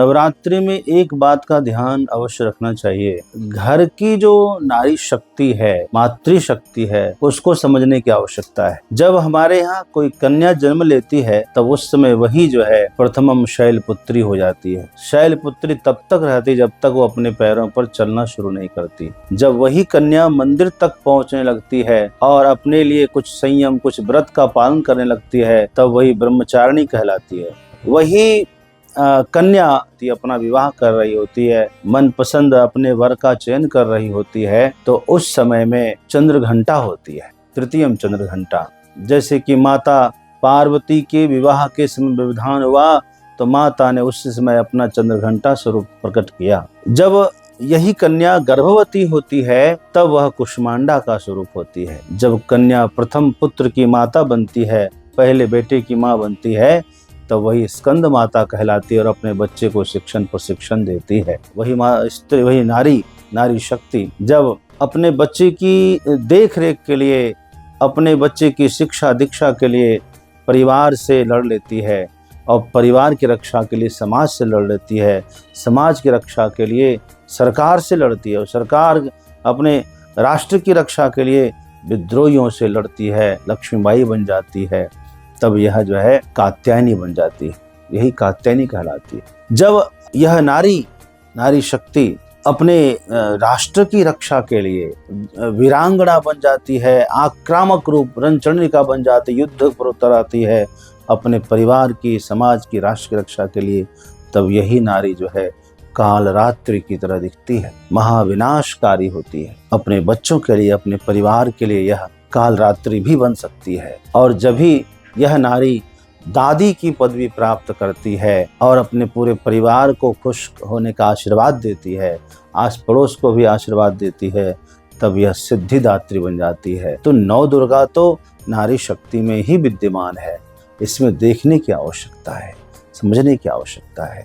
नवरात्रि में एक बात का ध्यान अवश्य रखना चाहिए, घर की जो नारी शक्ति है, मातृशक्ति है, उसको समझने की आवश्यकता है। जब हमारे यहाँ कोई कन्या जन्म लेती है तब उस समय वही जो है प्रथमम शैलपुत्री हो जाती है। शैलपुत्री तब तक रहती जब तक वो अपने पैरों पर चलना शुरू नहीं करती। जब वही कन्या मंदिर तक पहुँचने लगती है और अपने लिए कुछ संयम, कुछ व्रत का पालन करने लगती है, तब वही ब्रह्मचारिणी कहलाती है। वही कन्या अपना विवाह कर रही होती है, मन पसंद अपने वर का चयन कर रही होती है, तो उस समय में चंद्रघंटा होती है, तृतीयम चंद्रघंटा। जैसे कि माता पार्वती के विवाह के समय विधान हुआ तो माता ने उस समय अपना चंद्रघंटा स्वरूप प्रकट किया। जब यही कन्या गर्भवती होती है तब वह कुष्मांडा का स्वरूप होती है। जब कन्या प्रथम पुत्र की माता बनती है, पहले बेटे की माँ बनती है, तो वही स्कंद माता कहलाती है और अपने बच्चे को शिक्षण प्रशिक्षण देती है। वही माँ स्त्री, वही नारी शक्ति जब अपने बच्चे की देख रेख के लिए, अपने बच्चे की शिक्षा दीक्षा के लिए परिवार से लड़ लेती है और परिवार की रक्षा के लिए समाज से लड़ लेती है, समाज की रक्षा के लिए सरकार से लड़ती है और सरकार अपने राष्ट्र की रक्षा के लिए विद्रोहियों से लड़ती है, लक्ष्मीबाई बन जाती है। तब यह जो है कात्यायनी बन जाती है, यही कात्यायनी कहलाती है। जब यह नारी शक्ति अपने राष्ट्र की रक्षा के लिए वीरांगना बन जाती है, आक्रामक रूप रणचंडिका बन जाती, युद्ध पर उतर आती है अपने परिवार की, समाज की, राष्ट्र की रक्षा के लिए, तब यही नारी जो है कालरात्रि की तरह दिखती है, महाविनाशकारी होती है। अपने बच्चों के लिए, अपने परिवार के लिए यह कालरात्रि भी बन सकती है। और जब भी यह नारी दादी की पदवी प्राप्त करती है और अपने पूरे परिवार को खुश होने का आशीर्वाद देती है, आस पड़ोस को भी आशीर्वाद देती है, तब यह सिद्धिदात्री बन जाती है। तो नौ दुर्गा तो नारी शक्ति में ही विद्यमान है। इसमें देखने की आवश्यकता है, समझने की आवश्यकता है।